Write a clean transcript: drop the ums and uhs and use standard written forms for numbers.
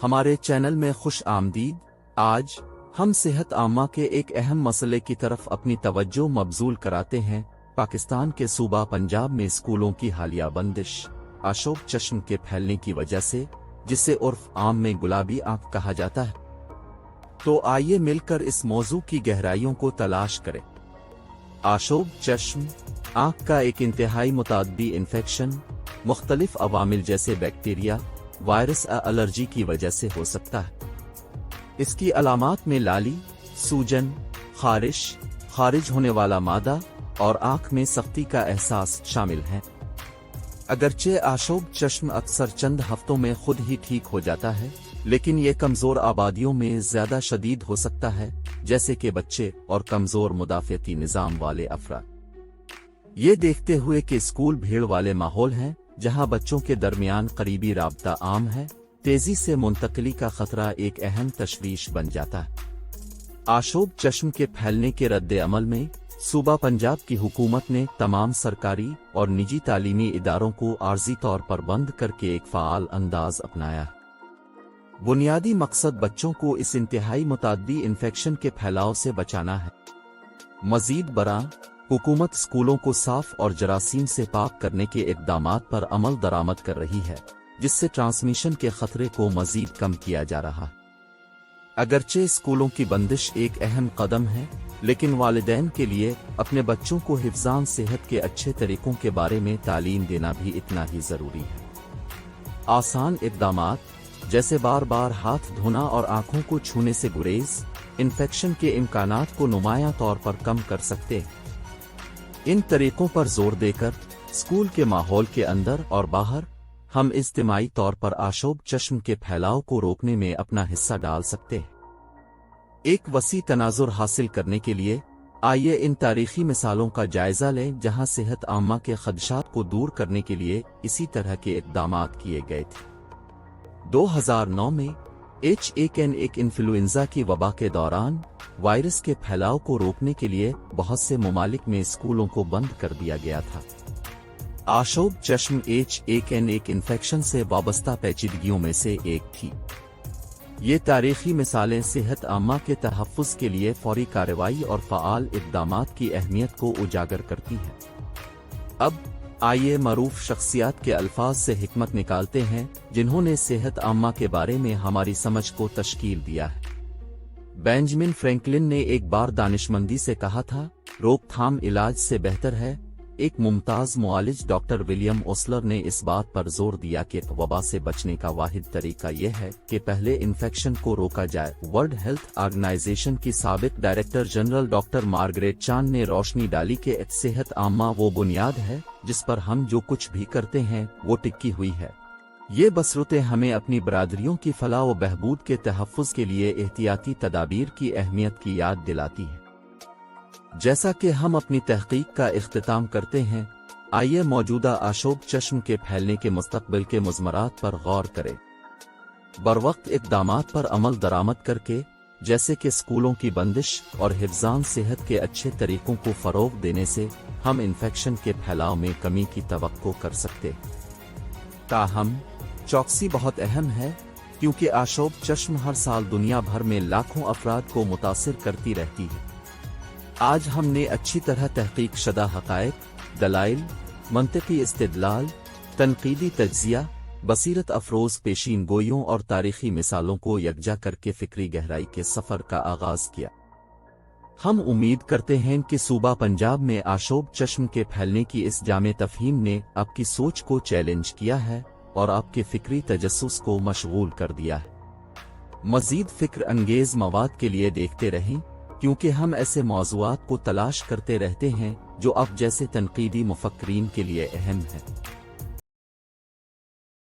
ہمارے چینل میں خوش آمدید۔ آج ہم صحت عامہ کے ایک اہم مسئلے کی طرف اپنی توجہ مبذول کراتے ہیں۔ پاکستان کے صوبہ پنجاب میں اسکولوں کی حالیہ بندش آشوب چشم کے پھیلنے کی وجہ سے، جسے عرف عام میں گلابی آنکھ کہا جاتا ہے، تو آئیے مل کر اس موضوع کی گہرائیوں کو تلاش کریں۔ آشوب چشم آنکھ کا ایک انتہائی متعدی انفیکشن مختلف عوامل جیسے بیکٹیریا، وائرس یا الرجی کی وجہ سے ہو سکتا ہے۔ اس کی علامات میں لالی، سوجن، خارش، خارج ہونے والا مادہ اور آنکھ میں سختی کا احساس شامل ہیں۔ اگرچہ آشوب چشم اکثر چند ہفتوں میں خود ہی ٹھیک ہو جاتا ہے، لیکن یہ کمزور آبادیوں میں زیادہ شدید ہو سکتا ہے، جیسے کہ بچے اور کمزور مدافعتی نظام والے افراد۔ یہ دیکھتے ہوئے کہ اسکول بھیڑ والے ماحول ہیں جہاں بچوں کے درمیان قریبی رابطہ عام ہے، تیزی سے منتقلی کا خطرہ ایک اہم تشویش بن جاتا ہے۔ آشوب چشم کے پھیلنے کے رد عمل میں صوبہ پنجاب کی حکومت نے تمام سرکاری اور نجی تعلیمی اداروں کو عارضی طور پر بند کر کے ایک فعال انداز اپنایا ہے۔ بنیادی مقصد بچوں کو اس انتہائی متعدی انفیکشن کے پھیلاؤ سے بچانا ہے۔ مزید برآں، حکومت اسکولوں کو صاف اور جراثیم سے پاک کرنے کے اقدامات پر عمل درآمد کر رہی ہے، جس سے ٹرانسمیشن کے خطرے کو مزید کم کیا جا رہا ہے۔ اگرچہ اسکولوں کی بندش ایک اہم قدم ہے، لیکن والدین کے لیے اپنے بچوں کو حفظان صحت کے اچھے طریقوں کے بارے میں تعلیم دینا بھی اتنا ہی ضروری ہے۔ آسان اقدامات جیسے بار بار ہاتھ دھونا اور آنکھوں کو چھونے سے گریز انفیکشن کے امکانات کو نمایاں طور پر کم کر سکتے ہیں۔ ان طریقوں پر زور دے کر اسکول کے ماحول کے اندر اور باہر ہم اجتماعی طور پر آشوب چشم کے پھیلاؤ کو روکنے میں اپنا حصہ ڈال سکتے ہیں۔ ایک وسیع تناظر حاصل کرنے کے لیے آئیے ان تاریخی مثالوں کا جائزہ لیں جہاں صحت عامہ کے خدشات کو دور کرنے کے لیے اسی طرح کے اقدامات کیے گئے تھے۔ 2009 میں H1N1 انفلوئنزا کی وبا کے دوران وائرس کے پھیلاؤ کو روکنے کے لیے بہت سے ممالک میں اسکولوں کو بند کر دیا گیا تھا۔ آشوب چشم H1N1 انفیکشن سے وابستہ پیچیدگیوں میں سے ایک تھی۔ یہ تاریخی مثالیں صحت عامہ کے تحفظ کے لیے فوری کارروائی اور فعال اقدامات کی اہمیت کو اجاگر کرتی ہیں۔ اب آئیے معروف شخصیات کے الفاظ سے حکمت نکالتے ہیں جنہوں نے صحت عامہ کے بارے میں ہماری سمجھ کو تشکیل دیا ہے۔ بینجمن فرینکلن نے ایک بار دانشمندی سے کہا تھا، روک تھام علاج سے بہتر ہے۔ ایک ممتاز معالج ڈاکٹر ولیم اوسلر نے اس بات پر زور دیا کہ وبا سے بچنے کا واحد طریقہ یہ ہے کہ پہلے انفیکشن کو روکا جائے۔ ورلڈ ہیلتھ آرگنائزیشن کی سابق ڈائریکٹر جنرل ڈاکٹر مارگریٹ چان نے روشنی ڈالی کہ صحت عامہ وہ بنیاد ہے جس پر ہم جو کچھ بھی کرتے ہیں وہ ٹکی ہوئی ہے۔ یہ بصورتیں ہمیں اپنی برادریوں کی فلاح و بہبود کے تحفظ کے لیے احتیاطی تدابیر کی اہمیت کی یاد دلاتی ہیں۔ جیسا کہ ہم اپنی تحقیق کا اختتام کرتے ہیں، آئیے موجودہ آشوب چشم کے پھیلنے کے مستقبل کے مضمرات پر غور کریں۔ بروقت اقدامات پر عمل درآمد کر کے، جیسے کہ اسکولوں کی بندش اور حفظان صحت کے اچھے طریقوں کو فروغ دینے سے ہم انفیکشن کے پھیلاؤ میں کمی کی توقع کر سکتے ہیں۔ تاہم چوکسی بہت اہم ہے، کیونکہ آشوب چشم ہر سال دنیا بھر میں لاکھوں افراد کو متاثر کرتی رہتی ہے۔ آج ہم نے اچھی طرح تحقیق شدہ حقائق، دلائل، منطقی استدلال، تنقیدی تجزیہ، بصیرت افروز پیشین گوئیوں اور تاریخی مثالوں کو یکجا کر کے فکری گہرائی کے سفر کا آغاز کیا۔ ہم امید کرتے ہیں کہ صوبہ پنجاب میں آشوب چشم کے پھیلنے کی اس جامع تفہیم نے آپ کی سوچ کو چیلنج کیا ہے اور آپ کے فکری تجسس کو مشغول کر دیا ہے۔ مزید فکر انگیز مواد کے لیے دیکھتے رہیں، کیونکہ ہم ایسے موضوعات کو تلاش کرتے رہتے ہیں جو آپ جیسے تنقیدی مفکرین کے لیے اہم ہیں۔